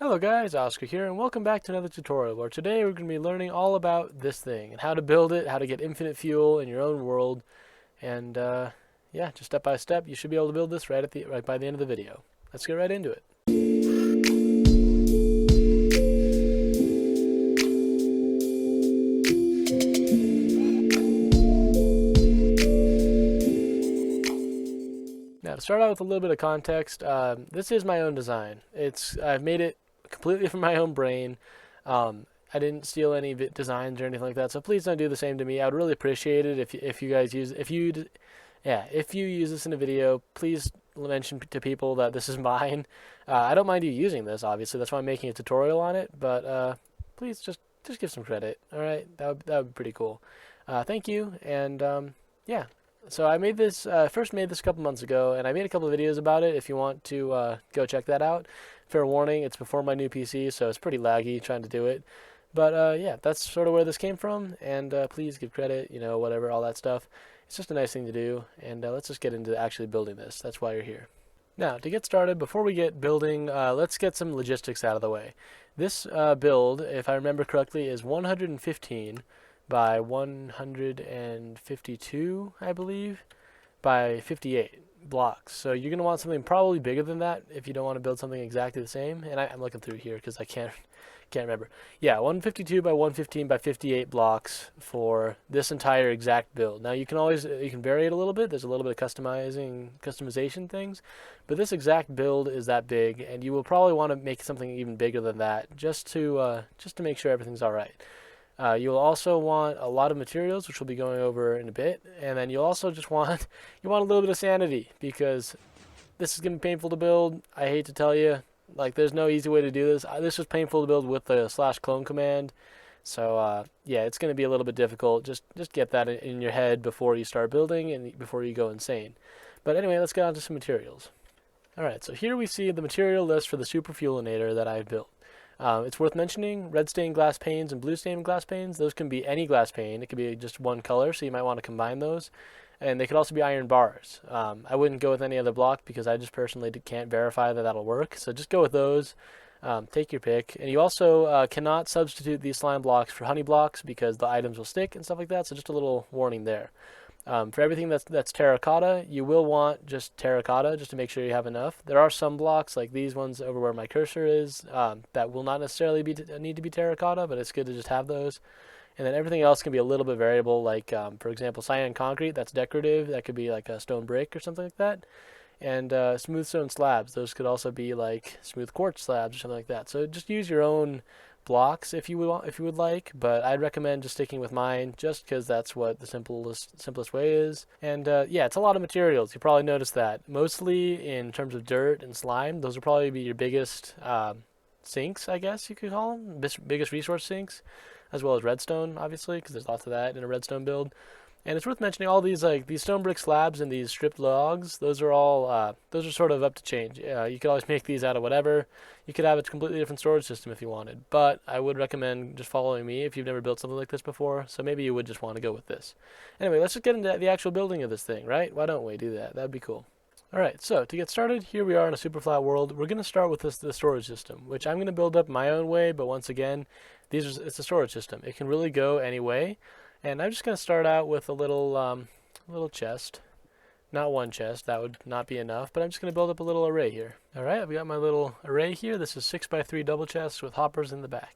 Hello guys, Oscar here, and welcome back to another tutorial where today we're going to be learning all about this thing and how to build it, how to get infinite fuel in your own world, and yeah, just step by step, you should be able to build this right by the end of the video. Let's get right into it. Now to start out with a little bit of context, this is my own design. I've made it completely from my own brain. I didn't steal any designs or anything like that, so please don't do the same to me. I would really appreciate it if you guys use if you use this in a video, please mention to people that this is mine. I don't mind you using this, obviously. That's why I'm making a tutorial on it. But please just give some credit. All right, that would be pretty cool. Thank you, and yeah. So I made this first made this a couple months ago, and I made a couple of videos about it. If you want to go check that out. Fair warning, it's before my new PC, so it's pretty laggy trying to do it. But yeah, that's sort of where this came from, and please give credit, whatever, all that stuff. It's just a nice thing to do, and let's just get into actually building this. That's why you're here. Now, to get started, before we get building, let's get some logistics out of the way. This build, if I remember correctly, is 115 by 152, I believe, by 58 blocks. So you're going to want something probably bigger than that if you don't want to build something exactly the same. And I'm looking through here because I can't remember. Yeah, 152 by 115 by 58 blocks for this entire exact build. Now you can vary it a little bit. There's a little bit of customization things, but this exact build is that big, and you will probably want to make something even bigger than that just to make sure everything's all right. You'll also want a lot of materials, which we'll be going over in a bit, and then you'll also just want a little bit of sanity because this is going to be painful to build. I hate to tell you, like there's no easy way to do this. This was painful to build with the /clone command, so yeah, it's going to be a little bit difficult. Just get that in your head before you start building and before you go insane. But anyway, let's get on to some materials. All right, so here we see the material list for the superfuelinator that I've built. It's worth mentioning red stained glass panes and blue stained glass panes. Those can be any glass pane. It could be just one color, so you might want to combine those. And they could also be iron bars. I wouldn't go with any other block because I just personally can't verify that that'll work. So just go with those. Take your pick. And you also cannot substitute these slime blocks for honey blocks because the items will stick and stuff like that. So just a little warning there. For everything that's terracotta, you will want just terracotta just to make sure you have enough. There are some blocks like these ones over where my cursor is that will not necessarily need to be terracotta, but it's good to just have those. And then everything else can be a little bit variable, like for example, cyan concrete, that's decorative. That could be like a stone brick or something like that. And smooth stone slabs, those could also be like smooth quartz slabs or something like that. So just use your own blocks if you would like, but I'd recommend just sticking with mine just because that's what the simplest way is. And yeah, it's a lot of materials. You probably noticed that. Mostly in terms of dirt and slime, those will probably be your biggest sinks, I guess you could call them, biggest resource sinks, as well as redstone, obviously, because there's lots of that in a redstone build. And it's worth mentioning all these these stone brick slabs and these stripped logs. Those are sort of up to change. You could always make these out of whatever. You could have a completely different storage system if you wanted. But I would recommend just following me if you've never built something like this before. So maybe you would just want to go with this. Anyway, let's just get into the actual building of this thing, right? Why don't we do that? That'd be cool. All right, so to get started, here we are in a super flat world. We're going to start with the storage system, which I'm going to build up my own way. But once again, it's a storage system. It can really go any way. And I'm just going to start out with a little chest. Not one chest, that would not be enough, but I'm just going to build up a little array here. Alright, I've got my little array here. This is 6x3 double chests with hoppers in the back.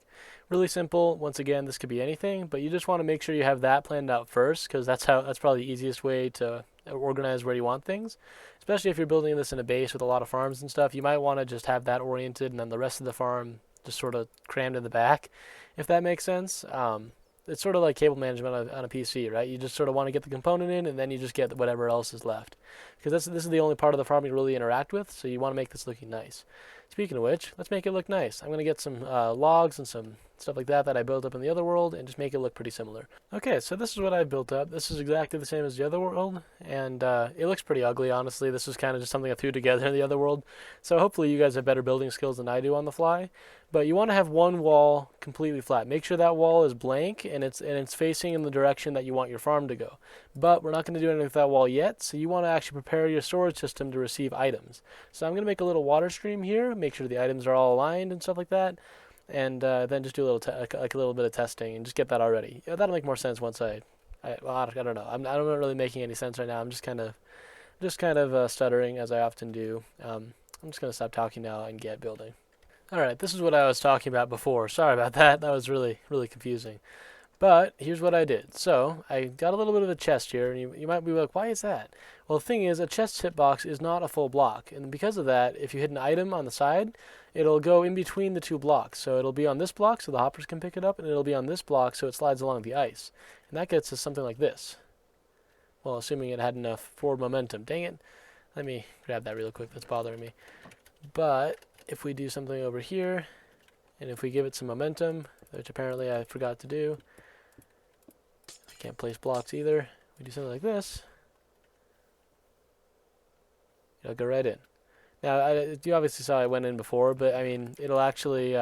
Really simple. Once again, this could be anything, but you just want to make sure you have that planned out first, because that's probably the easiest way to organize where you want things. Especially if you're building this in a base with a lot of farms and stuff, you might want to just have that oriented and then the rest of the farm just sort of crammed in the back, if that makes sense. It's sort of like cable management on a PC, right? You just sort of want to get the component in, and then you just get whatever else is left. Because this is the only part of the farm you really interact with, so you want to make this looking nice. Speaking of which, let's make it look nice. I'm going to get some logs and some stuff like that that I built up in the other world and just make it look pretty similar. Okay, so this is what I built up. This is exactly the same as the other world, and it looks pretty ugly, honestly. This is kind of just something I threw together in the other world. So hopefully you guys have better building skills than I do on the fly. But you want to have one wall completely flat. Make sure that wall is blank and it's facing in the direction that you want your farm to go. But we're not going to do anything with that wall yet, so you want to actually prepare your storage system to receive items. So I'm going to make a little water stream here, make sure the items are all aligned and stuff like that, and then just do a little like a little bit of testing and just get that already. Yeah, that'll make more sense once well, I don't know. I'm not really making any sense right now. I'm just kind of stuttering as I often do. I'm just going to stop talking now and get building. Alright, this is what I was talking about before. Sorry about that. That was really confusing. But here's what I did. So I got a little bit of a chest here, and you might be like, why is that? Well, the thing is, a chest hitbox is not a full block, and because of that, if you hit an item on the side, it'll go in between the two blocks. So it'll be on this block so the hoppers can pick it up, and it'll be on this block so it slides along the ice. And that gets us something like this. Well, assuming it had enough forward momentum. Dang it. Let me grab that real quick. That's bothering me. But if we do something over here, and if we give it some momentum, which apparently I forgot to do, I can't place blocks either. We do something like this, it'll go right in. Now, you obviously saw I went in before, but I mean, it'll actually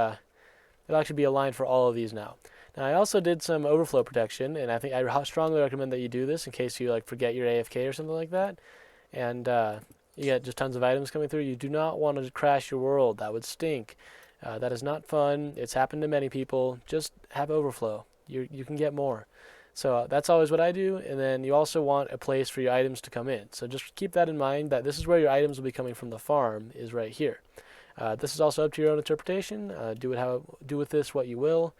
be aligned for all of these now. Now, I also did some overflow protection, and I think I strongly recommend that you do this in case you like forget your AFK or something like that, and you get just tons of items coming through. You do not want to crash your world. That would stink. That is not fun. It's happened to many people. Just have overflow. You can get more. So that's always what I do. And then you also want a place for your items to come in. So just keep that in mind, that this is where your items will be coming from the farm, is right here. This is also up to your own interpretation. Do with this what you will.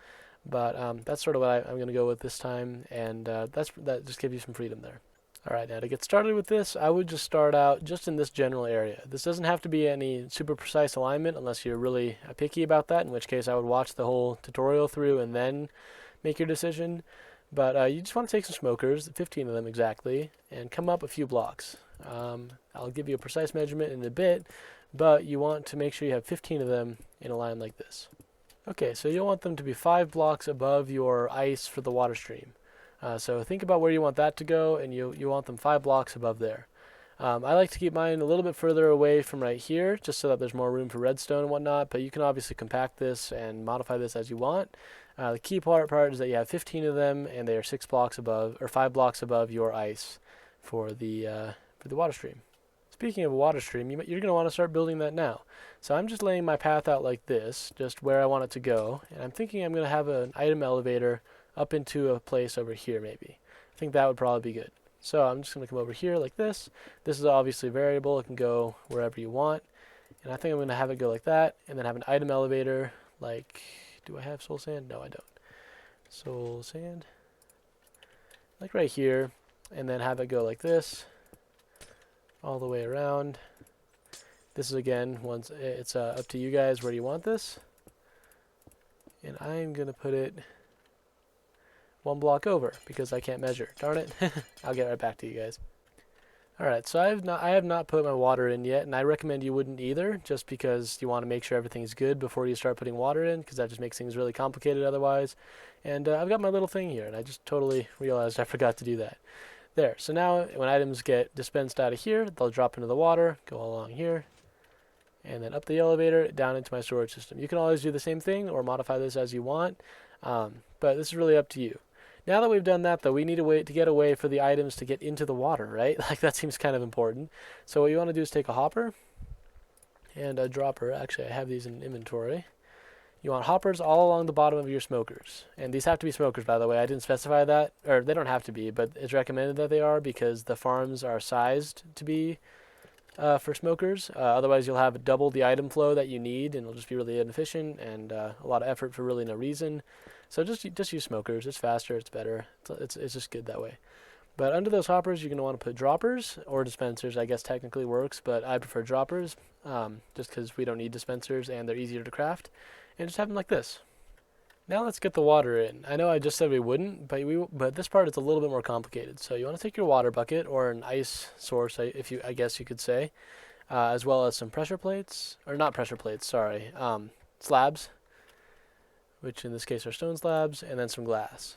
But that's sort of what I'm going to go with this time. And that just gives you some freedom there. Alright, now to get started with this, I would just start out just in this general area. This doesn't have to be any super precise alignment unless you're really picky about that, in which case I would watch the whole tutorial through and then make your decision. But you just want to take some smokers, 15 of them exactly, and come up a few blocks. I'll give you a precise measurement in a bit, but you want to make sure you have 15 of them in a line like this. Okay, so you'll want them to be 5 blocks above your ice for the water stream. So think about where you want that to go, and you want them 5 blocks above there. I like to keep mine a little bit further away from right here, just so that there's more room for redstone and whatnot, but you can obviously compact this and modify this as you want. The key part is that you have 15 of them, and they are 6 blocks above, or 5 blocks above your ice for the water stream. Speaking of a water stream, you're going to want to start building that now. So I'm just laying my path out like this, just where I want it to go, and I'm thinking I'm going to have an item elevator up into a place over here maybe. I think that would probably be good. So I'm just going to come over here like this. This is obviously variable. It can go wherever you want. And I think I'm going to have it go like that, and then have an item elevator like, do I have soul sand? No, I don't. Soul sand. Like right here, and then have it go like this, all the way around. This is again, once it's up to you guys where you want this. And I'm going to put it 1 block over because I can't measure. Darn it. I'll get right back to you guys. Alright, so I have not put my water in yet, and I recommend you wouldn't either, just because you want to make sure everything's good before you start putting water in, because that just makes things really complicated otherwise. And I've got my little thing here, and I just totally realized I forgot to do that. There, so now when items get dispensed out of here, they'll drop into the water, go along here, and then up the elevator, down into my storage system. You can always do the same thing, or modify this as you want, but this is really up to you. Now that we've done that, though, we need to get a way for the items to get into the water, right? Like, that seems kind of important. So what you want to do is take a hopper and a dropper. Actually, I have these in inventory. You want hoppers all along the bottom of your smokers. And these have to be smokers, by the way. I didn't specify that, or they don't have to be, but it's recommended that they are because the farms are sized to be for smokers. Otherwise, you'll have double the item flow that you need, and it'll just be really inefficient and a lot of effort for really no reason. So just use smokers. It's faster. It's better. It's just good that way. But under those hoppers, you're going to want to put droppers or dispensers. I guess technically works, but I prefer droppers just because we don't need dispensers and they're easier to craft. And just have them like this. Now let's get the water in. I know I just said we wouldn't, but this part is a little bit more complicated. So you want to take your water bucket or an ice source, I guess you could say, as well as some pressure plates, or not pressure plates, sorry, slabs. which in this case are stone slabs, and then some glass.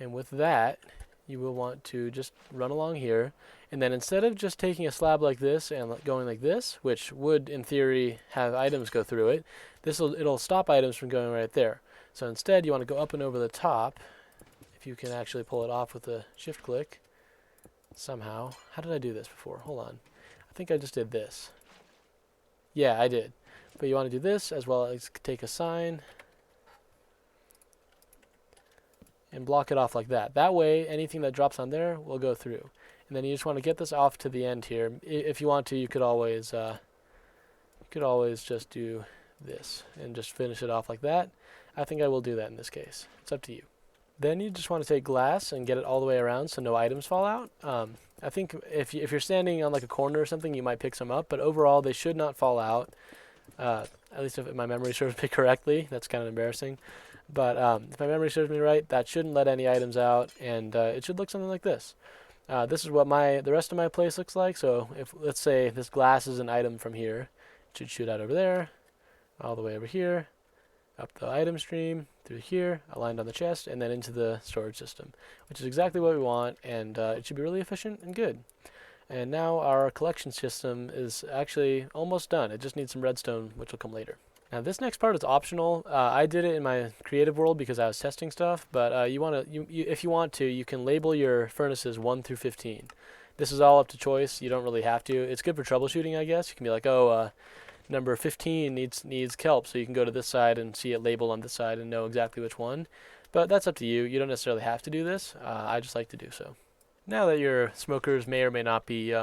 And with that, you will want to just run along here, and then instead of just taking a slab like this and going like this, which would in theory have items go through it, it'll stop items from going right there. So instead you want to go up and over the top, if you can actually pull it off with a shift click somehow. How did I do this before? Hold on. I think I just did this. Yeah, I did. But you want to do this as well as take a sign and block it off like that. That way, anything that drops on there will go through. And then you just want to get this off to the end here. If you want to, you could always just do this and just finish it off like that. I think I will do that in this case. It's up to you. Then you just want to take glass and get it all the way around so no items fall out. I think if you're standing on like a corner or something, you might pick some up, but overall they should not fall out. At least if my memory serves me correctly. That's kind of embarrassing. But if my memory serves me right, that shouldn't let any items out, and it should look something like this. This is what the rest of my place looks like. So if, let's say, this glass is an item from here, it should shoot out over there, all the way over here, up the item stream, through here, aligned on the chest, and then into the storage system, which is exactly what we want, and it should be really efficient and good. And now our collection system is actually almost done. It just needs some redstone, which will come later. Now this next part is optional. I did it in my creative world because I was testing stuff, but if you want to, you can label your furnaces 1 through 15. This is all up to choice. You don't really have to. It's good for troubleshooting, I guess. You can be like, oh, number 15 needs kelp, so you can go to this side and see it labeled on this side and know exactly which one. But that's up to you. You don't necessarily have to do this. I just like to do so. Now that your smokers may or may not be,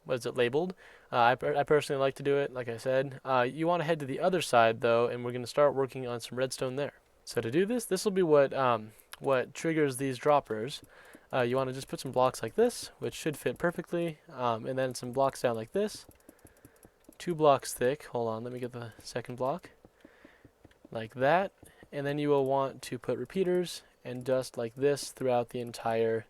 labeled, I personally like to do it, like I said. You want to head to the other side, though, and we're going to start working on some redstone there. So to do this, this will be what triggers these droppers. You want to just put some blocks like this, which should fit perfectly, and then some blocks down like this. 2 blocks thick. Hold on, let me get the second block. Like that. And then you will want to put repeaters and dust like this throughout the entire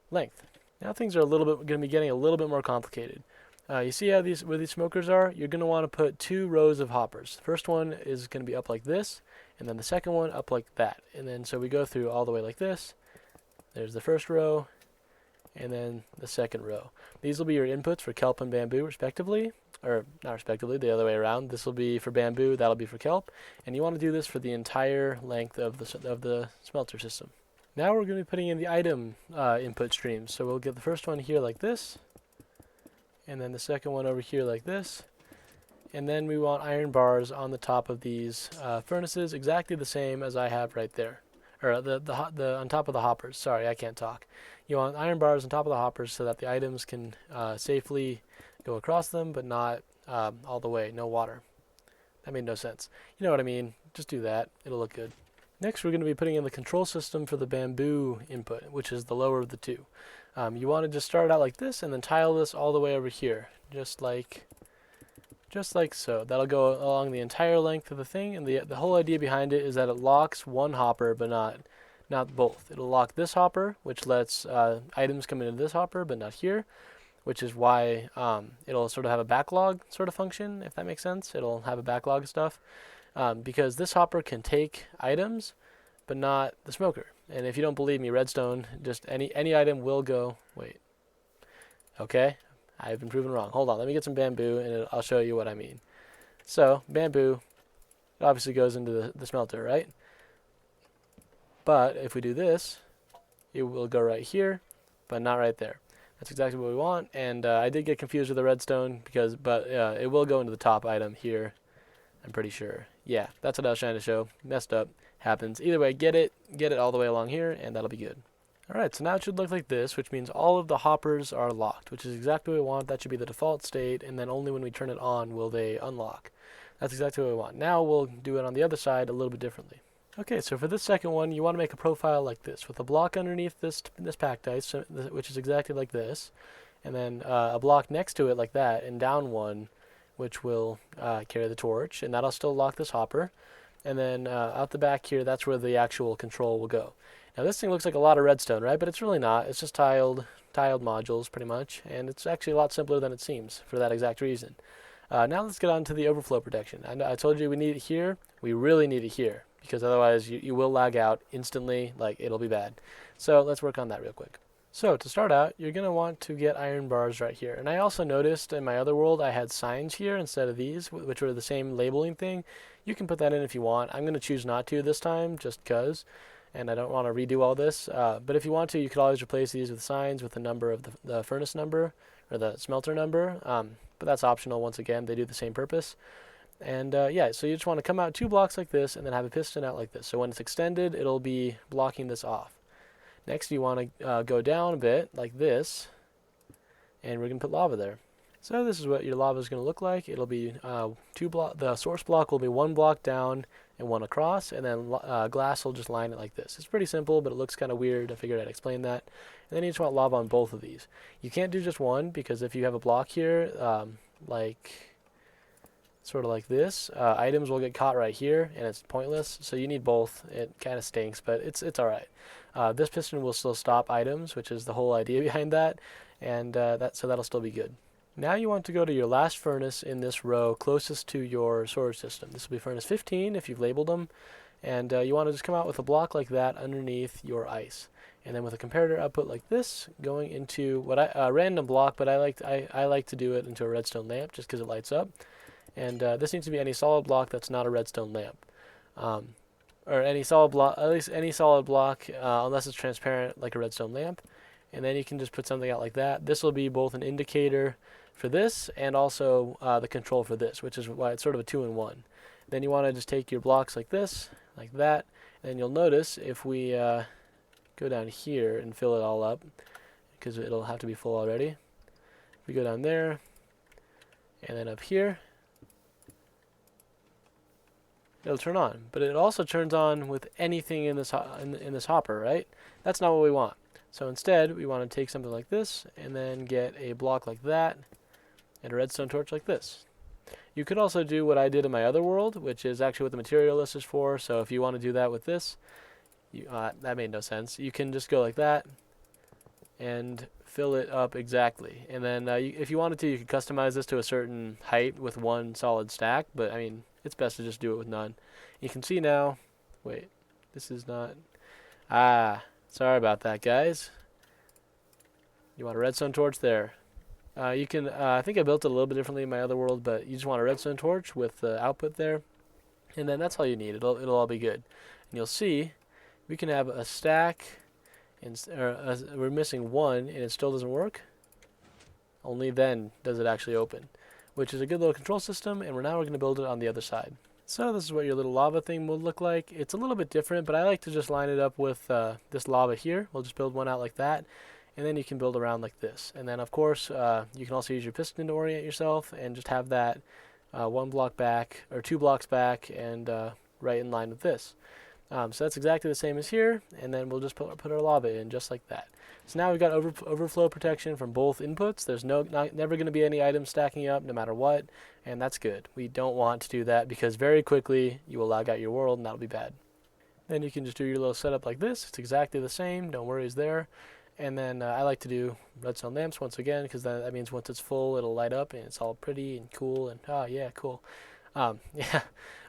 length. Now things are going to be getting a little bit more complicated. You see how where these smokers are? You're going to want to put 2 rows of hoppers. The first one is going to be up like this, and then the second one up like that. And then so we go through all the way like this. There's the first row, and then the second row. These will be your inputs for kelp and bamboo respectively, or not respectively, the other way around. This will be for bamboo, that'll be for kelp, and you want to do this for the entire length of the smelter system. Now we're going to be putting in the item input streams. So we'll get the first one here like this, and then the second one over here like this, and then we want iron bars on the top of these furnaces, exactly the same as I have right there. Or the on top of the hoppers. Sorry, I can't talk. You want iron bars on top of the hoppers so that the items can safely go across them, but not all the way. No water. That made no sense. You know what I mean. Just do that. It'll look good. Next, we're going to be putting in the control system for the bamboo input, which is the lower of the two. You want to just start out like this and then tile this all the way over here, just like so. That'll go along the entire length of the thing, and the whole idea behind it is that it locks one hopper, but not both. It'll lock this hopper, which lets items come into this hopper, but not here, which is why it'll sort of have a backlog sort of function, if that makes sense. It'll have a backlog of stuff, because this hopper can take items, but not the smoker. And if you don't believe me, redstone, just any item will go. Wait. Okay. I've been proven wrong. Hold on, let me get some bamboo, and I'll show you what I mean. So, bamboo, it obviously goes into the smelter, right? But if we do this, it will go right here, but not right there. That's exactly what we want, and I did get confused with the redstone, but it will go into the top item here, I'm pretty sure. Yeah, that's what I was trying to show. Messed up. Happens. Either way, get it all the way along here, and that'll be good. Alright, so now it should look like this, which means all of the hoppers are locked, which is exactly what we want. That should be the default state, and then only when we turn it on will they unlock. That's exactly what we want. Now we'll do it on the other side a little bit differently. Okay, so for this second one, you want to make a profile like this, with a block underneath this packed ice, which is exactly like this, and then a block next to it like that, and down one, which will carry the torch, and that'll still lock this hopper. And then out the back here, that's where the actual control will go. Now this thing looks like a lot of redstone, right? But it's really not. It's just tiled modules, pretty much. And it's actually a lot simpler than it seems for that exact reason. Now let's get on to the overflow protection. I told you we need it here. We really need it here. because otherwise you will lag out instantly, like it'll be bad. So let's work on that real quick. So to start out, you're going to want to get iron bars right here. And I also noticed in my other world I had signs here instead of these, which were the same labeling thing. You can put that in if you want. I'm going to choose not to this time just because, and I don't want to redo all this. But if you want to, you could always replace these with signs with the number of the furnace number or the smelter number. But that's optional once again. They do the same purpose. And yeah, so you just want to come out 2 blocks like this and then have a piston out like this. So when it's extended, it'll be blocking this off. Next, you want to go down a bit like this, and we're going to put lava there. So this is what your lava is going to look like. It'll be the source block will be 1 block down and 1 across, and then glass will just line it like this. It's pretty simple, but it looks kind of weird. I figured I'd explain that. And then you just want lava on both of these. You can't do just one, because if you have a block here, sort of like this, items will get caught right here, and it's pointless. So you need both. It kind of stinks, but it's all right. This piston will still stop items, which is the whole idea behind that, and so that'll still be good. Now you want to go to your last furnace in this row closest to your storage system. This will be furnace 15 if you've labeled them, and you want to just come out with a block like that underneath your ice, and then with a comparator output like this going into what a random block, but I like to do it into a redstone lamp just because it lights up. And this needs to be any solid block that's not a redstone lamp. Or any solid block, at least any solid block, unless it's transparent like a redstone lamp. And then you can just put something out like that. This will be both an indicator for this and also the control for this, which is why it's sort of a 2-in-1. Then you want to just take your blocks like this, like that, and you'll notice if we go down here and fill it all up, because it'll have to be full already. We go down there, and then up here, it'll turn on, but it also turns on with anything in this in this hopper, right? That's not what we want. So instead, we want to take something like this and then get a block like that and a redstone torch like this. You could also do what I did in my other world, which is actually what the material list is for. So if you want to do that with this, that made no sense. You can just go like that and fill it up exactly. And then if you wanted to, you could customize this to a certain height with 1 solid stack, but I mean, it's best to just do it with none. You can see now, wait, this is not, sorry about that, guys. You want a redstone torch there. You can, I think I built it a little bit differently in my other world, but you just want a redstone torch with the output there, and then that's all you need. It'll all be good. And you'll see, we can have a stack, we're missing 1, and it still doesn't work. Only then does it actually open, which is a good little control system, and we're going to build it on the other side. So this is what your little lava thing will look like. It's a little bit different, but I like to just line it up with this lava here. We'll just build one out like that, and then you can build around like this. And then, of course, you can also use your piston to orient yourself and just have that 1 block back, or 2 blocks back, and right in line with this. So that's exactly the same as here, and then we'll just put our lava in just like that. So now we've got overflow protection from both inputs. There's never going to be any items stacking up no matter what, and that's good. We don't want to do that because very quickly you will lag out your world, and that'll be bad. Then you can just do your little setup like this. It's exactly the same. No worries there. And then I like to do redstone lamps once again because that means once it's full, it'll light up and it's all pretty and cool. And yeah, cool. Yeah.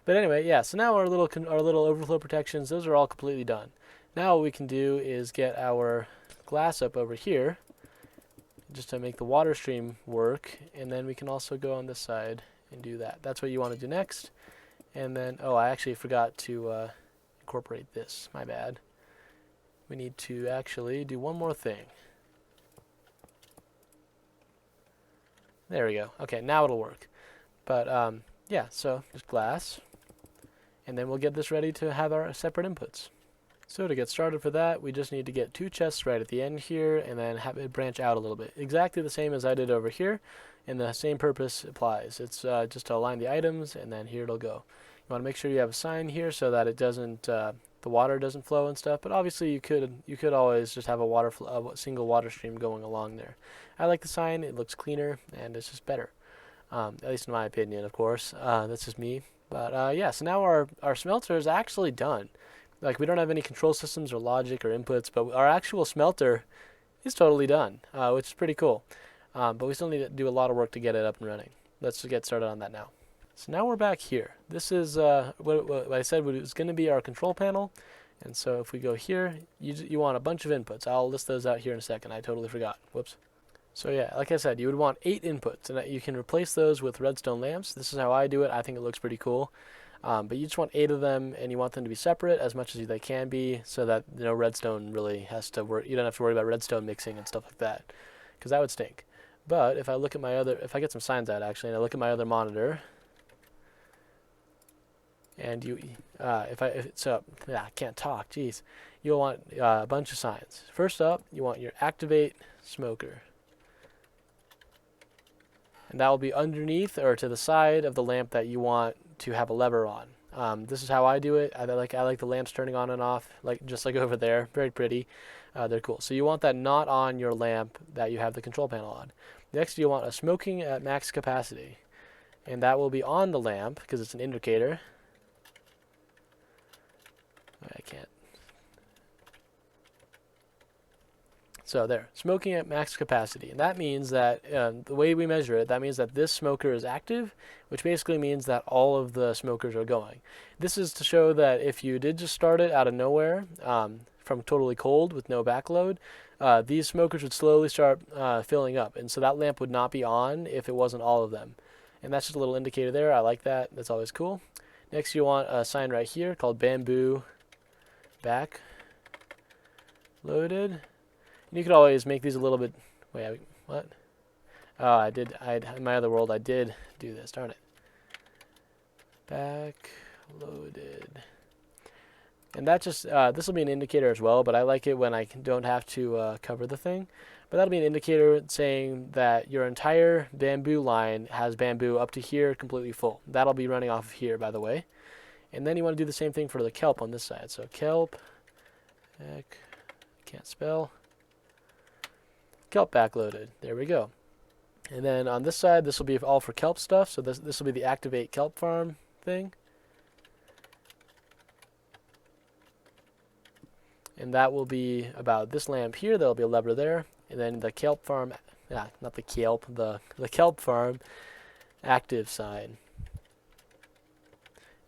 But anyway, yeah. So now our little overflow protections, those are all completely done. Now what we can do is get our glass up over here just to make the water stream work, and then we can also go on this side and do that. That's what you want to do next. And then, oh, I actually forgot to incorporate this. My bad. We need to actually do one more thing. There we go. Okay, now it'll work. But yeah, so just glass, and then we'll get this ready to have our separate inputs. So to get started for that, we just need to get 2 chests right at the end here, and then have it branch out a little bit. Exactly the same as I did over here, and the same purpose applies. It's just to align the items, and then here it'll go. You want to make sure you have a sign here so that it doesn't, the water doesn't flow and stuff. But obviously you could always just have a single water stream going along there. I like the sign. It looks cleaner, and it's just better. At least in my opinion, of course. That's just me. But yeah, so now our smelter is actually done. Like, we don't have any control systems or logic or inputs, but our actual smelter is totally done, which is pretty cool. But we still need to do a lot of work to get it up and running. Let's get started on that now. So now we're back here. This is what I said was going to be our control panel. And so if we go here, you want a bunch of inputs. I'll list those out here in a second. I totally forgot. Whoops. So yeah, like I said, you would want 8 inputs, and you can replace those with redstone lamps. This is how I do it. I think it looks pretty cool. But you just want 8 of them, and you want them to be separate as much as they can be, so that redstone really has to work. You don't have to worry about redstone mixing and stuff like that, because that would stink. But if I look at if I get some signs out actually, and I look at my other monitor, and I can't talk. Jeez, you'll want a bunch of signs. First up, you want your activate smoker. And that will be underneath or to the side of the lamp that you want to have a lever on. This is how I do it. I like the lamps turning on and off, just like over there. Very pretty. They're cool. So you want that not on your lamp that you have the control panel on. Next, you want a smoking at max capacity, and that will be on the lamp because it's an indicator. I can't. So there, smoking at max capacity. And that means that the way we measure it, that means that this smoker is active, which basically means that all of the smokers are going. This is to show that if you did just start it out of nowhere, from totally cold with no backload, these smokers would slowly start filling up. And so that lamp would not be on if it wasn't all of them. And that's just a little indicator there. I like that. That's always cool. Next, you want a sign right here called bamboo back loaded. You could always make these a little bit. Wait, what? Oh, in my other world, I did do this. Darn it. Back loaded. And that just this will be an indicator as well, but I like it when I don't have to cover the thing. But that'll be an indicator saying that your entire bamboo line has bamboo up to here completely full. That'll be running off of here, by the way. And then you want to do the same thing for the kelp on this side. So kelp, can't spell. Kelp backloaded. There we go. And then on this side, this will be all for kelp stuff. So this will be the activate kelp farm thing. And that will be about this lamp here. There'll be a lever there. And then the kelp farm, not the kelp, the kelp farm active sign.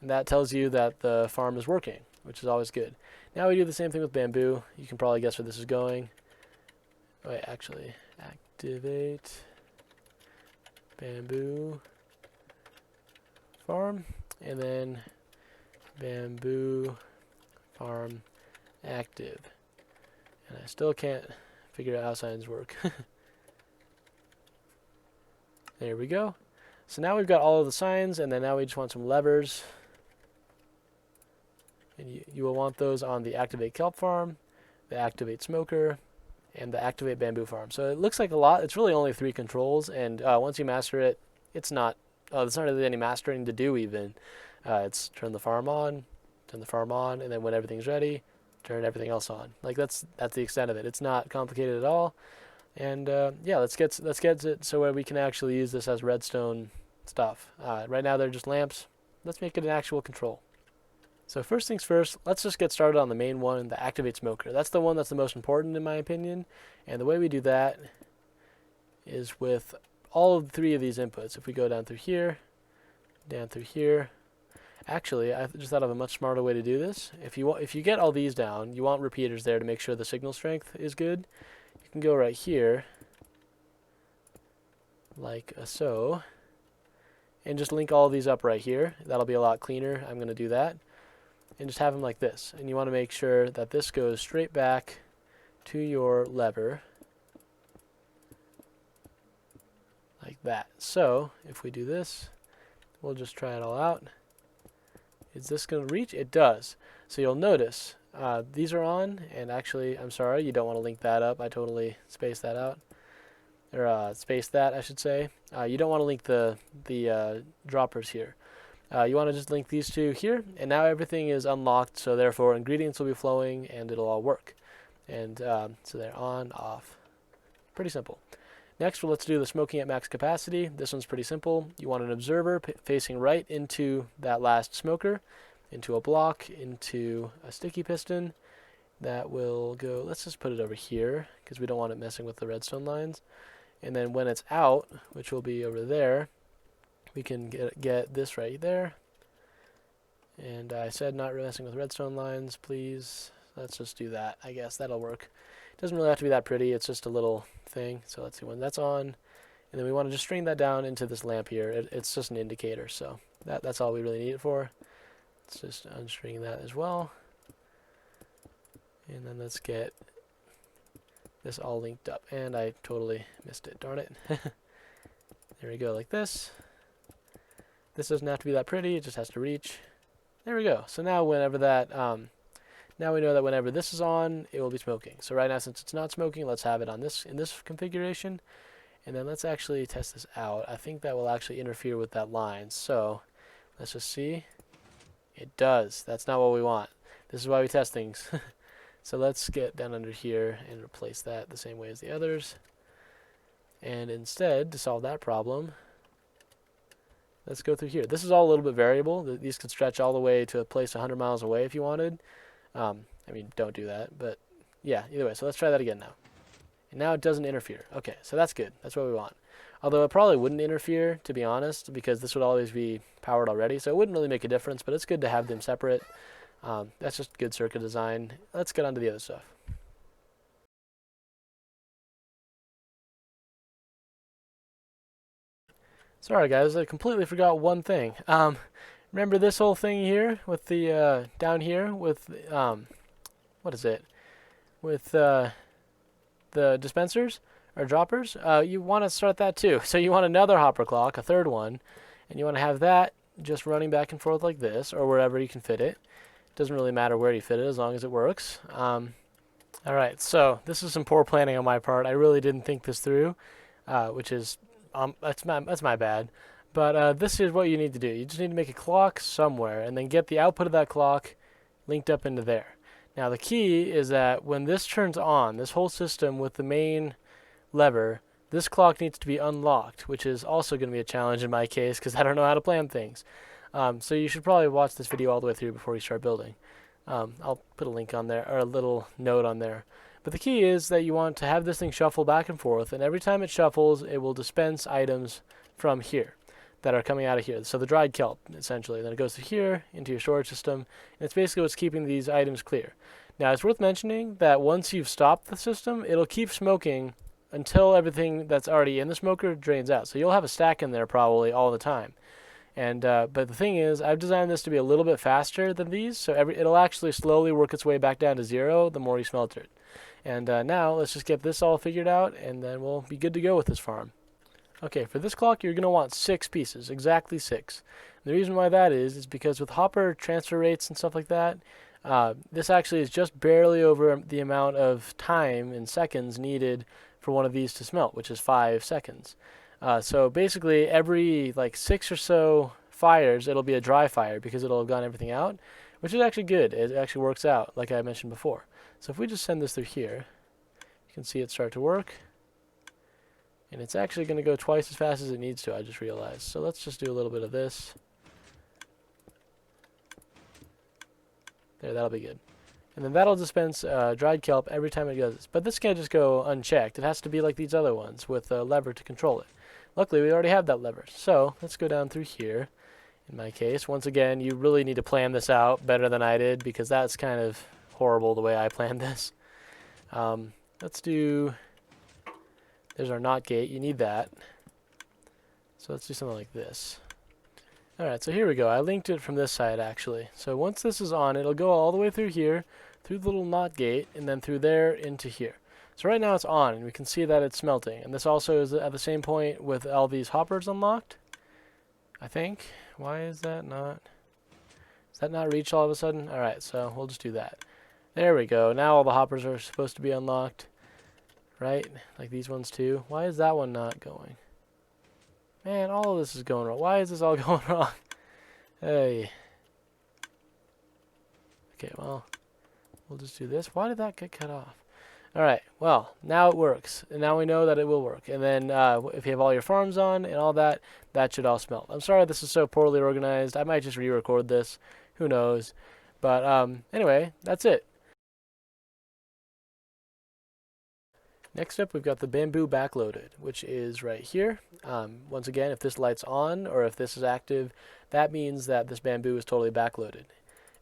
And that tells you that the farm is working, which is always good. Now we do the same thing with bamboo. You can probably guess where this is going. Wait, actually, activate bamboo farm, and then bamboo farm active. And I still can't figure out how signs work. There we go. So now we've got all of the signs, and then now we just want some levers. And you will want those on the activate kelp farm, the activate smoker, and the activate bamboo farm. So it looks like a lot. It's really only 3 controls, and once you master it, there's not really any mastering to do even. It's turn the farm on, and then when everything's ready, turn everything else on. Like that's the extent of it. It's not complicated at all. And yeah, let's get it so where we can actually use this as redstone stuff. Right now they're just lamps. Let's make it an actual control. So first things first, let's just get started on the main one, the activate smoker. That's the one that's the most important in my opinion. And the way we do that is with all of 3 of these inputs. If we go down through here, actually, I just thought of a much smarter way to do this. If you get all these down, you want repeaters there to make sure the signal strength is good. You can go right here, like so, and just link all of these up right here. That'll be a lot cleaner. I'm going to do that. And just have them like this. And you want to make sure that this goes straight back to your lever, like that. So if we do this, we'll just try it all out. Is this going to reach? It does. So you'll notice these are on, and actually, I'm sorry, you don't want to link that up. I totally spaced that out, or spaced that, I should say. You don't want to link the droppers here. You want to just link these 2 here, and now everything is unlocked, so therefore ingredients will be flowing, and it'll all work. And so they're on, off. Pretty simple. Next, let's do the smoking at max capacity. This one's pretty simple. You want an observer facing right into that last smoker, into a block, into a sticky piston. That will go, let's just put it over here, because we don't want it messing with the redstone lines. And then when it's out, which will be over there, we can get this right there. And I said not messing with redstone lines, please. Let's just do that. I guess that'll work. It doesn't really have to be that pretty. It's just a little thing. So let's see when that's on. And then we want to just string that down into this lamp here. It's just an indicator, so that's all we really need it for. Let's just unstring that as well. And then let's get this all linked up. And I totally missed it, darn it. There we go, like this. This doesn't have to be that pretty, it just has to reach. There we go. So now whenever that, now we know that whenever this is on, it will be smoking. So right now, since it's not smoking, let's have it on this in this configuration. And then let's actually test this out. I think that will actually interfere with that line. So let's just see. It does. That's not what we want. This is why we test things. So let's get down under here and replace that the same way as the others. And instead, to solve that problem, let's go through here. This is all a little bit variable. These could stretch all the way to a place 100 miles away if you wanted. I mean, don't do that. But yeah, either way. So let's try that again now. And now it doesn't interfere. Okay, so that's good. That's what we want. Although it probably wouldn't interfere, to be honest, because this would always be powered already. So it wouldn't really make a difference, but it's good to have them separate. That's just good circuit design. Let's get on to the other stuff. Sorry guys, I completely forgot one thing. Remember this whole thing here with the, down here with, what is it? With, the dispensers or droppers, you want to start that too. So you want another hopper clock, a third one, and you want to have that just running back and forth like this or wherever you can fit it. Doesn't really matter where you fit it as long as it works. Alright, so this is some poor planning on my part. I really didn't think this through, which is, that's my bad. But this is what you need to do. You just need to make a clock somewhere and then get the output of that clock linked up into there. Now the key is that when this turns on, this whole system with the main lever, this clock needs to be unlocked, which is also going to be a challenge in my case because I don't know how to plan things. So you should probably watch this video all the way through before you start building. I'll put a link on there, or a little note on there. But the key is that you want to have this thing shuffle back and forth, and every time it shuffles, it will dispense items from here that are coming out of here. So the dried kelp, essentially. Then it goes to here, into your storage system, and it's basically what's keeping these items clear. Now, it's worth mentioning that once you've stopped the system, it'll keep smoking until everything that's already in the smoker drains out. So you'll have a stack in there probably all the time. And but the thing is, I've designed this to be a little bit faster than these, so it'll actually slowly work its way back down to 0 the more you smelter it. And now let's just get this all figured out, and then we'll be good to go with this farm. Okay, for this clock, you're going to want 6 pieces, exactly 6. And the reason why that is because with hopper transfer rates and stuff like that, this actually is just barely over the amount of time in seconds needed for one of these to smelt, which is 5 seconds. So basically, every like 6 or so fires, it'll be a dry fire because it'll have gone everything out, which is actually good. It actually works out, like I mentioned before. So if we just send this through here, you can see it start to work. And it's actually going to go twice as fast as it needs to, I just realized. So let's just do a little bit of this. There, that'll be good. And then that'll dispense dried kelp every time it does this. But this can't just go unchecked. It has to be like these other ones with a lever to control it. Luckily, we already have that lever. So let's go down through here. In my case, once again, you really need to plan this out better than I did because that's kind of horrible the way I planned this. Let's do... There's our NOT gate. You need that. So let's do something like this. Alright, so here we go. I linked it from this side, actually. So once this is on, it'll go all the way through here, through the little NOT gate, and then through there into here. So right now it's on, and we can see that it's smelting. And this also is at the same point with all these hoppers unlocked, I think. Why is that not... Does that not reach all of a sudden? Alright, so we'll just do that. There we go. Now all the hoppers are supposed to be unlocked. Right? Like these ones too. Why is that one not going? Man, all of this is going wrong. Why is this all going wrong? Hey. Okay, well, we'll just do this. Why did that get cut off? Alright, well, now it works. And now we know that it will work. And then if you have all your farms on and all that, that should all smelt. I'm sorry this is so poorly organized. I might just re-record this. Who knows? But anyway, that's it. Next up, we've got the bamboo backloaded, which is right here. Once again, if this light's on or if this is active, that means that this bamboo is totally backloaded.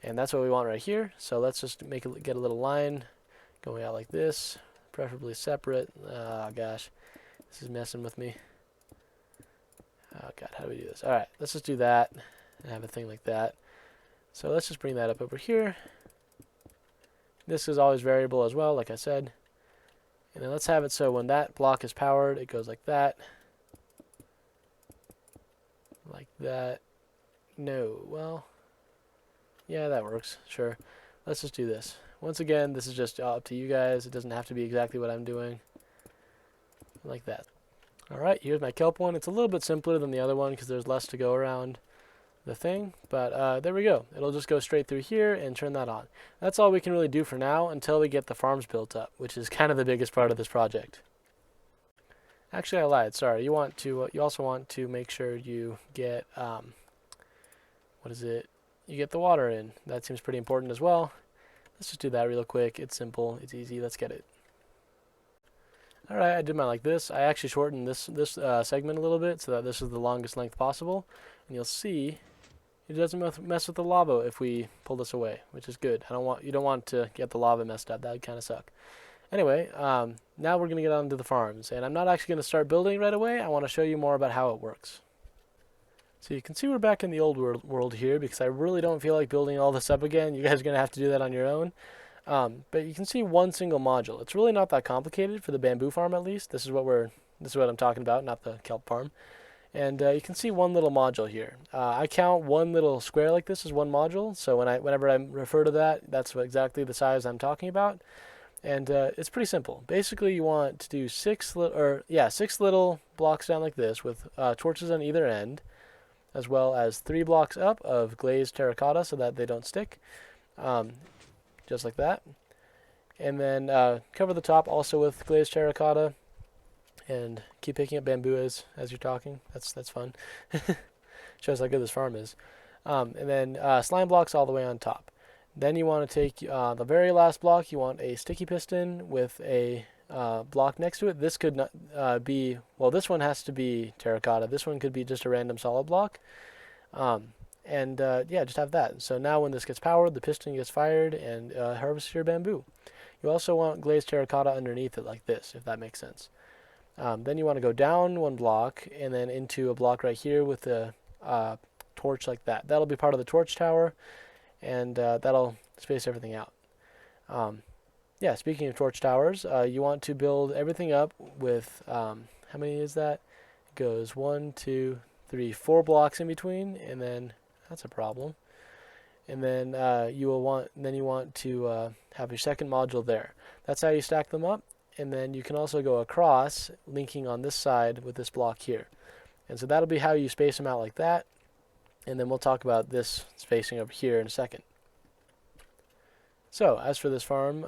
And that's what we want right here. So let's just get a little line going out like this, preferably separate. Oh gosh, this is messing with me. Oh god, how do we do this? Alright, let's just do that and have a thing like that. So let's just bring that up over here. This is always variable as well, like I said. And then let's have it so when that block is powered, it goes like that. Like that. No, well, yeah, that works, sure. Let's just do this. Once again, this is just up to you guys. It doesn't have to be exactly what I'm doing. Like that. Alright, here's my kelp one. It's a little bit simpler than the other one because there's less to go around the thing, but there we go. It'll just go straight through here and turn that on. That's all we can really do for now until we get the farms built up, which is kind of the biggest part of this project. Actually, I lied. Sorry. You also want to make sure you get what is it? You get the water in. That seems pretty important as well. Let's just do that real quick. It's simple. It's easy. Let's get it. All right, I did mine like this. I actually shortened this segment a little bit so that this is the longest length possible, and you'll see it doesn't mess with the lava if we pull this away, which is good. You don't want to get the lava messed up. That would kind of suck. Anyway, now we're going to get on to the farms, and I'm not actually going to start building right away. I want to show you more about how it works. So you can see we're back in the old world here because I really don't feel like building all this up again. You guys are going to have to do that on your own. But you can see one single module. It's really not that complicated for the bamboo farm, at least. This is what I'm talking about, not the kelp farm. And you can see one little module here. I count one little square like this as one module. So whenever I refer to that, that's exactly the size I'm talking about. And it's pretty simple. Basically, you want to do six little blocks down like this with torches on either end, as well as 3 blocks up of glazed terracotta so that they don't stick, just like that. And then cover the top also with glazed terracotta, and keep picking up bamboo as you're talking. That's fun. Shows how good this farm is. And then slime blocks all the way on top. Then you want to take the very last block. You want a sticky piston with a block next to it. This could not be, well, this one has to be terracotta. This one could be just a random solid block. Yeah, just have that. So now when this gets powered, the piston gets fired and harvests your bamboo. You also want glazed terracotta underneath it like this, if that makes sense. Then you want to go down 1 block and then into a block right here with a torch like that. That'll be part of the torch tower, and that'll space everything out. Yeah, speaking of torch towers, you want to build everything up with, how many is that? It goes 1, 2, 3, 4 blocks in between, and then that's a problem. And then you want to have your second module there. That's how you stack them up. And then you can also go across, linking on this side with this block here. And so that'll be how you space them out like that. And then we'll talk about this spacing over here in a second. So as for this farm,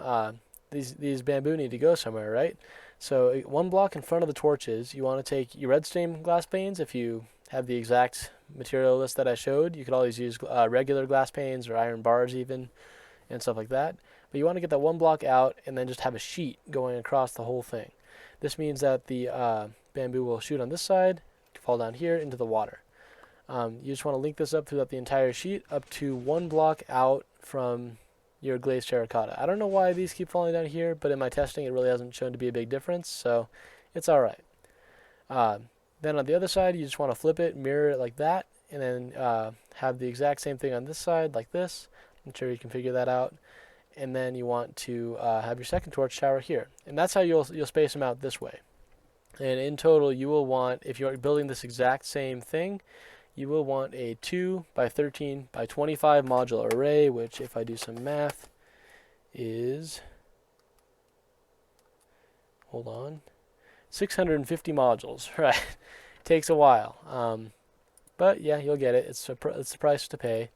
these bamboo need to go somewhere, right? So 1 block in front of the torches, you want to take your redstone glass panes. If you have the exact material list that I showed, you could always use regular glass panes or iron bars even, and stuff like that. But you want to get that 1 block out and then just have a sheet going across the whole thing. This means that the bamboo will shoot on this side, fall down here into the water. You just want to link this up throughout the entire sheet up to 1 block out from your glazed terracotta. I don't know why these keep falling down here, but in my testing it really hasn't shown to be a big difference, so it's alright. Then on the other side, you just want to flip it, mirror it like that, and then have the exact same thing on this side like this. I'm sure you can figure that out. And then you want to have your second torch tower here. And that's how you'll space them out this way. And in total, you will want, if you're building this exact same thing, you will want a 2 by 13 by 25 module array, which if I do some math is, hold on, 650 modules, right? Takes a while. But yeah, you'll get it. It's the price to pay.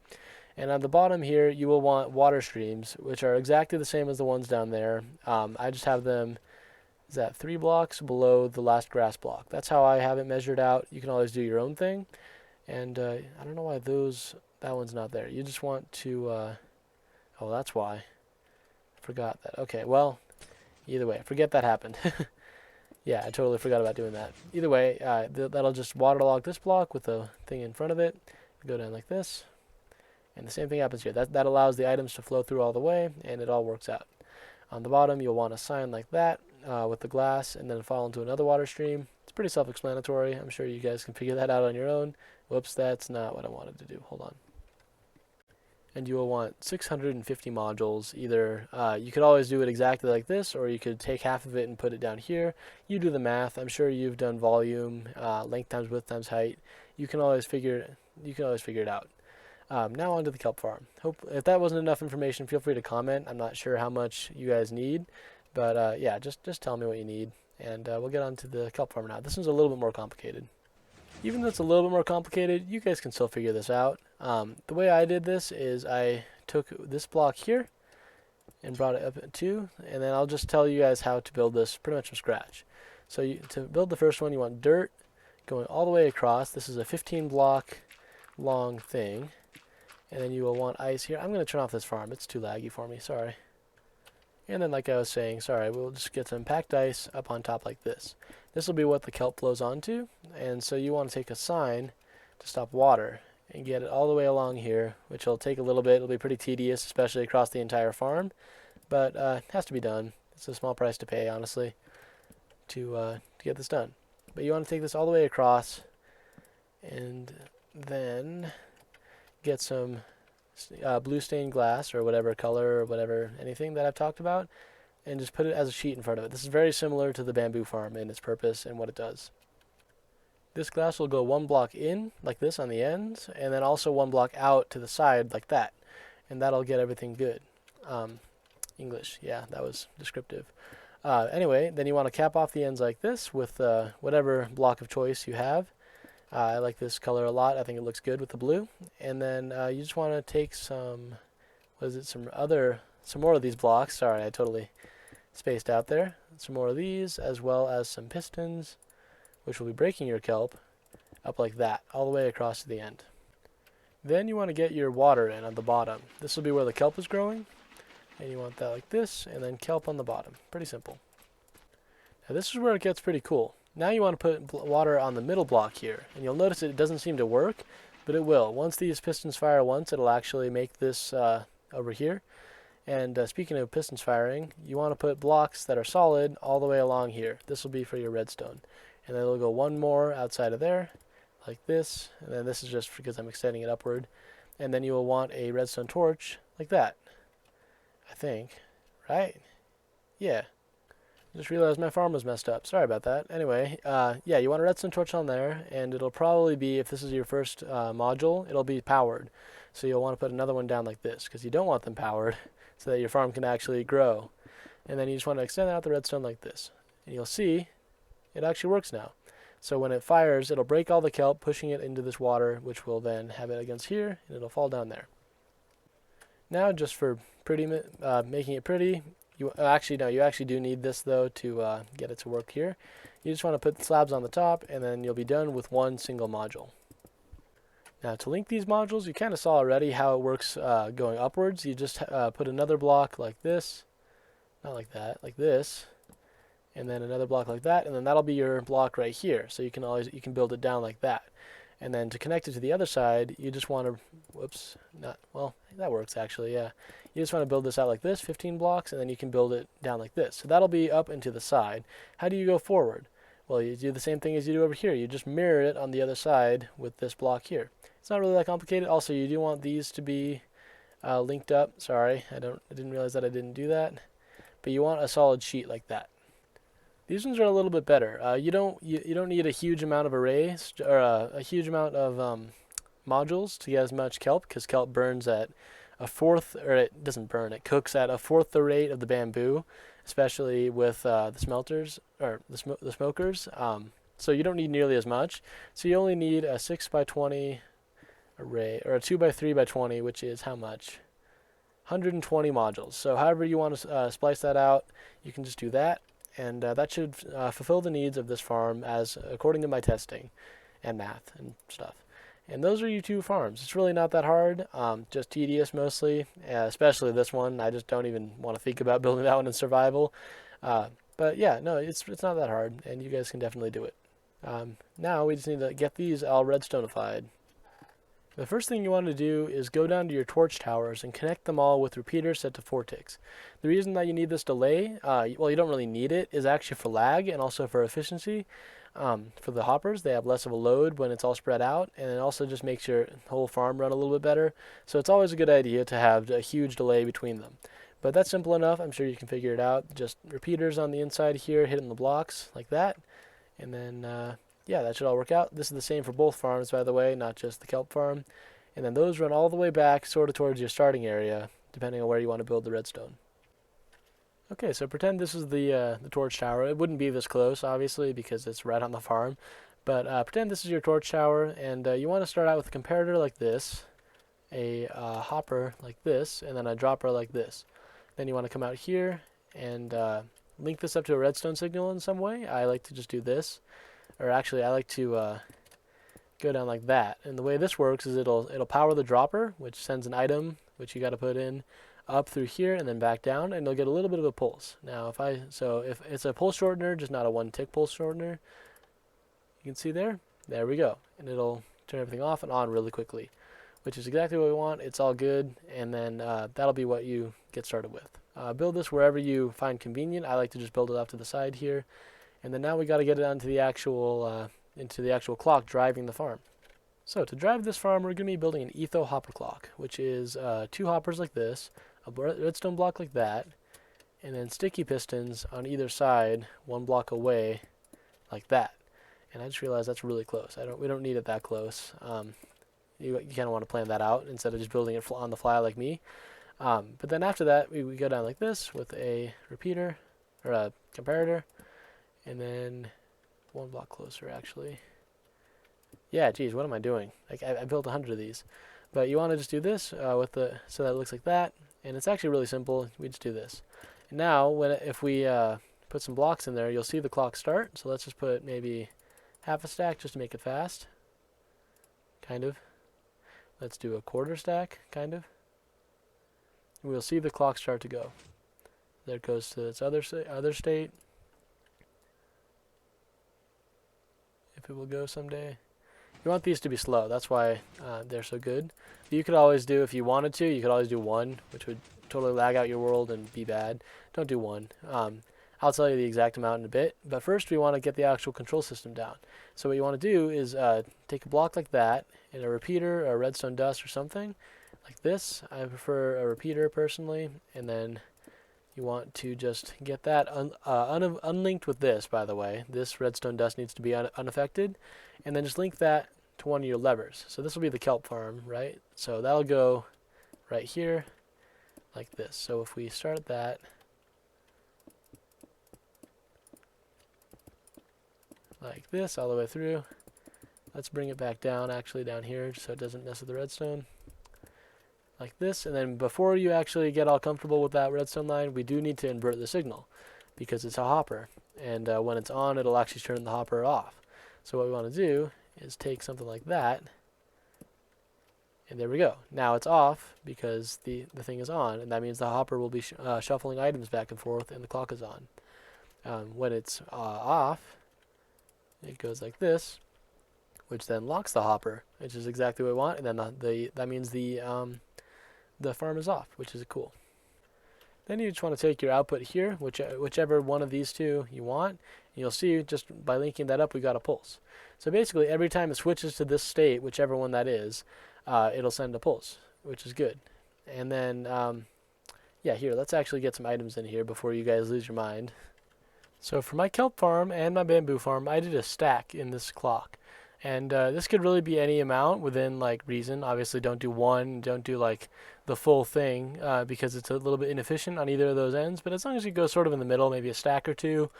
And on the bottom here, you will want water streams, which are exactly the same as the ones down there. I just have them, is that 3 blocks below the last grass block. That's how I have it measured out. You can always do your own thing. And I don't know why that one's not there. You just want to, oh, that's why. I forgot that. Okay, well, either way, forget that happened. Yeah, I totally forgot about doing that. Either way, that'll just waterlog this block with the thing in front of it. Go down like this. And the same thing happens here. That allows the items to flow through all the way, and it all works out. On the bottom, you'll want a sign like that with the glass, and then fall into another water stream. It's pretty self-explanatory. I'm sure you guys can figure that out on your own. Whoops, that's not what I wanted to do. Hold on. And you will want 650 modules. Either you could always do it exactly like this, or you could take half of it and put it down here. You do the math. I'm sure you've done volume, length times width times height. You can always figure it out. Now on to the kelp farm. If that wasn't enough information, feel free to comment. I'm not sure how much you guys need, but yeah, just tell me what you need, and we'll get on to the kelp farm now. This one's a little bit more complicated. Even though it's a little bit more complicated, you guys can still figure this out. The way I did this is I took this block here and brought it up at 2, and then I'll just tell you guys how to build this pretty much from scratch. So to build the first one, you want dirt going all the way across. This is a 15 block long thing. And then you will want ice here. I'm going to turn off this farm. It's too laggy for me. Sorry. And then like I was saying, sorry, we'll just get some packed ice up on top like this. This will be what the kelp flows onto. And so you want to take a sign to stop water and get it all the way along here, which will take a little bit. It'll be pretty tedious, especially across the entire farm. But it has to be done. It's a small price to pay, honestly, to get this done. But you want to take this all the way across and then get some blue stained glass or whatever color or whatever, anything that I've talked about, and just put it as a sheet in front of it. This is very similar to the bamboo farm in its purpose and what it does. This glass will go 1 block in like this on the ends, and then also 1 block out to the side like that, and that'll get everything good. English, yeah, that was descriptive. Anyway, then you want to cap off the ends like this with whatever block of choice you have. I like this color a lot. I think it looks good with the blue. And then you just want to take some more of these blocks. Sorry, I totally spaced out there. Some more of these, as well as some pistons, which will be breaking your kelp up like that, all the way across to the end. Then you want to get your water in on the bottom. This will be where the kelp is growing. And you want that like this, and then kelp on the bottom. Pretty simple. Now this is where it gets pretty cool. Now you want to put water on the middle block here, and you'll notice it doesn't seem to work, but it will. Once these pistons fire once, it'll actually make this over here. And speaking of pistons firing, you want to put blocks that are solid all the way along here. This will be for your redstone. And then it'll go 1 more outside of there, like this, and then this is just because I'm extending it upward. And then you will want a redstone torch like that, I think, right? Yeah. Just realized my farm was messed up. Sorry about that. Anyway, yeah, you want a redstone torch on there, and it'll probably be, if this is your first module, it'll be powered. So you'll want to put another one down like this, because you don't want them powered, so that your farm can actually grow. And then you just want to extend out the redstone like this. And you'll see, it actually works now. So when it fires, it'll break all the kelp, pushing it into this water, which will then have it against here, and it'll fall down there. Now, just for making it pretty, you actually do need this though to get it to work here. You just want to put the slabs on the top, and then you'll be done with 1 single module. Now to link these modules, you kind of saw already how it works going upwards. You just put another block like this, not like that, like this, and then another block like that, and then that'll be your block right here. So you can build it down like that. And then to connect it to the other side, you just want to, well, that works actually, yeah. You just want to build this out like this, 15 blocks, and then you can build it down like this. So that'll be up and to the side. How do you go forward? Well, you do the same thing as you do over here. You just mirror it on the other side with this block here. It's not really that complicated. Also, you do want these to be linked up. Sorry, I didn't realize that I didn't do that. But you want a solid sheet like that. These ones are a little bit better. You don't need a huge amount of arrays or a huge amount of modules to get as much kelp, because kelp burns at a fourth, or it doesn't burn, it cooks at a fourth the rate of the bamboo, especially with the smelters or the smokers. So you don't need nearly as much. So you only need a 6x20 array, or a 2x3x20, which is how much? 120 modules. So however you want to splice that out, you can just do that. And that should fulfill the needs of this farm as according to my testing and math and stuff. And those are your 2 farms. It's really not that hard, just tedious mostly, especially this one. I just don't even want to think about building that one in survival. But yeah, no, it's not that hard, and you guys can definitely do it. Now we just need to get these all redstonified. The first thing you want to do is go down to your torch towers and connect them all with repeaters set to 4 ticks. The reason that you need this delay, well, you don't really need it, is actually for lag and also for efficiency. For the hoppers, they have less of a load when it's all spread out, and it also just makes your whole farm run a little bit better. So it's always a good idea to have a huge delay between them. But that's simple enough. I'm sure you can figure it out. Just repeaters on the inside here, hitting the blocks like that, and then yeah, that should all work out. This is the same for both farms, by the way, not just the kelp farm. And then those run all the way back, sort of towards your starting area, depending on where you want to build the redstone. Okay, so pretend this is the torch tower. It wouldn't be this close, obviously, because it's right on the farm. But pretend this is your torch tower, and you want to start out with a comparator like this, a hopper like this, and then a dropper like this. Then you want to come out here and link this up to a redstone signal in some way. I like to just do this, or actually I like to go down like that. And the way this works is it'll power the dropper, which sends an item, which you got to put in, up through here and then back down, and you'll get a little bit of a pulse. Now if it's a pulse shortener, just not a 1 tick pulse shortener, you can see there we go, and it'll turn everything off and on really quickly, which is exactly what we want. It's all good, and then that'll be what you get started with. Build this wherever you find convenient. I like to just build it off to the side here, and then now we got to get it onto the actual into the actual clock driving the farm. So to drive this farm, we're going to be building an etho hopper clock, which is 2 hoppers like this, a redstone block like that, and then sticky pistons on either side, 1 block away, like that. And I just realized that's really close. We don't need it that close. You kind of want to plan that out instead of just building it on the fly like me. But then after that, we go down like this with a repeater, or a comparator, and then 1 block closer actually. Yeah, geez, what am I doing? Like I built 100 of these. But you want to just do this so that it looks like that. And it's actually really simple. We just do this. And now, if we put some blocks in there, you'll see the clock start. So let's just put maybe half a stack just to make it fast. Kind of. Let's do a 1/4 stack, kind of. And we'll see the clock start to go. There it goes to its other state. If it will go someday. You want these to be slow. That's why they're so good. You could always do, if you wanted to, you could always do 1, which would totally lag out your world and be bad. Don't do 1. I'll tell you the exact amount in a bit. But first, we want to get the actual control system down. So what you want to do is take a block like that, and a repeater, or a redstone dust or something, like this. I prefer a repeater personally. And then you want to just get that unlinked with this, by the way. This redstone dust needs to be unaffected. And then just link that to one of your levers. So this will be the kelp farm, right? So that'll go right here, like this. So if we start that, like this, all the way through. Let's bring it back down, actually down here, so it doesn't mess with the redstone. Like this, and then before you actually get all comfortable with that redstone line, we do need to invert the signal, because it's a hopper. And when it's on, it'll actually turn the hopper off. So what we want to do is take something like that, and there we go. Now it's off because the thing is on, and that means the hopper will be shuffling items back and forth, and the clock is on. When it's off, it goes like this, which then locks the hopper, which is exactly what we want, and then that means the farm is off, which is cool. Then you just want to take your output here, whichever one of these two you want, and you'll see just by linking that up, we got a pulse. So basically, every time it switches to this state, whichever one that is, it'll send a pulse, which is good. And then, yeah, here, let's actually get some items in here before you guys lose your mind. So for my kelp farm and my bamboo farm, I did a stack in this clock. And this could really be any amount within like reason. Obviously, don't do 1, don't do like the full thing because it's a little bit inefficient on either of those ends. But as long as you go sort of in the middle, maybe a stack or 2,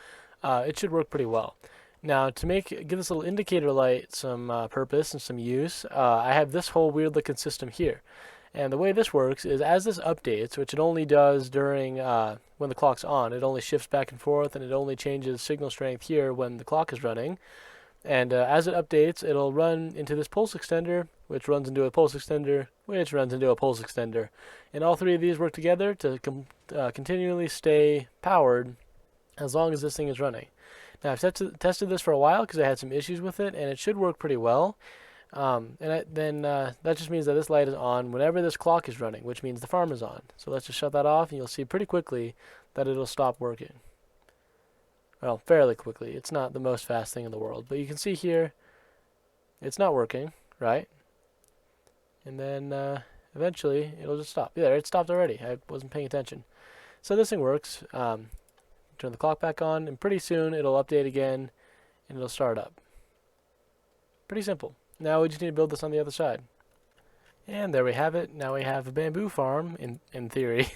it should work pretty well. Now, to give this little indicator light some purpose and some use, I have this whole weird looking system here. And the way this works is as this updates, which it only does during when the clock's on, it only shifts back and forth, and it only changes signal strength here when the clock is running. And as it updates, it'll run into this pulse extender, which runs into a pulse extender, which runs into a pulse extender. And all 3 of these work together to continually stay powered as long as this thing is running. Now I've tested this for a while because I had some issues with it, and it should work pretty well. That just means that this light is on whenever this clock is running, which means the farm is on. So let's just shut that off, and you'll see pretty quickly that it'll stop working. Well, fairly quickly. It's not the most fast thing in the world, but you can see here it's not working, right? And then eventually it'll just stop. Yeah, it stopped already. I wasn't paying attention. So this thing works. Turn the clock back on, and pretty soon it'll update again, and it'll start up. Pretty simple. Now we just need to build this on the other side. And there we have it. Now we have a bamboo farm, in theory,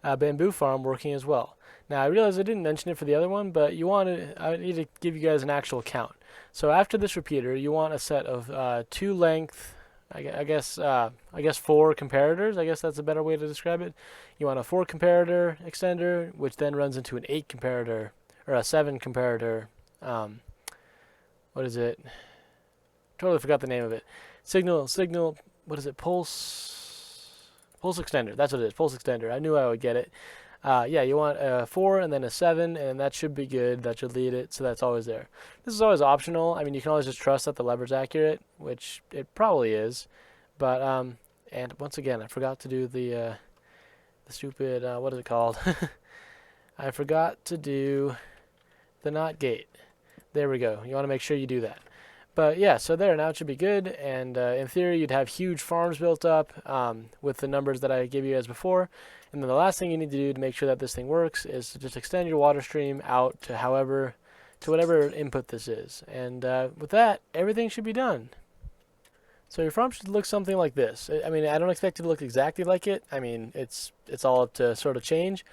a bamboo farm working as well. Now I realize I didn't mention it for the other one, but I need to give you guys an actual count. So after this repeater, you want a set of 2 length, I guess 4 comparators. I guess that's a better way to describe it. You want a 4 comparator extender, which then runs into an 8 comparator, or a 7 comparator. What is it? Totally forgot the name of it. Signal. What is it? Pulse extender. That's what it is. Pulse extender. I knew I would get it. Yeah, you want a 4 and then a 7, and that should be good. That should lead it, so that's always there. This is always optional. I mean, you can always just trust that the lever's accurate, which it probably is. But and once again, I forgot to do the stupid what is it called? I forgot to do the NOT gate. There we go. You want to make sure you do that. But yeah, so there, now it should be good, and in theory you'd have huge farms built up with the numbers that I gave you guys before. And then the last thing you need to do to make sure that this thing works is to just extend your water stream out to whatever input this is. And with that, everything should be done. So your farm should look something like this. I mean, I don't expect it to look exactly like it. I mean, it's all up to sort of change.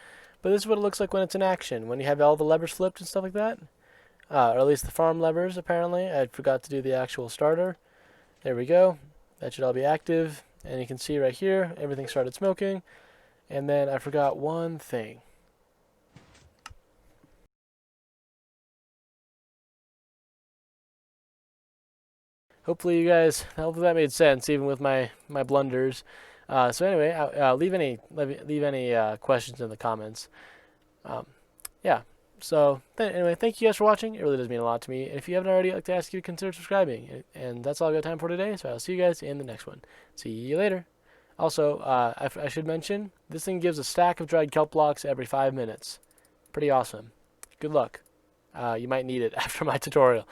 But this is what it looks like when it's in action, when you have all the levers flipped and stuff like that. Or at least the farm levers, apparently. I forgot to do the actual starter. There we go. That should all be active. And you can see right here, everything started smoking. And then I forgot one thing. Hopefully that made sense, even with my blunders. So anyway, leave any questions in the comments. Yeah. So anyway, thank you guys for watching. It really does mean a lot to me. And if you haven't already, I'd like to ask you to consider subscribing. And that's all I've got time for today. So I'll see you guys in the next one. See you later. Also, I should mention, this thing gives a stack of dried kelp blocks every 5 minutes. Pretty awesome. Good luck. You might need it after my tutorial.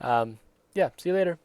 Yeah, see you later.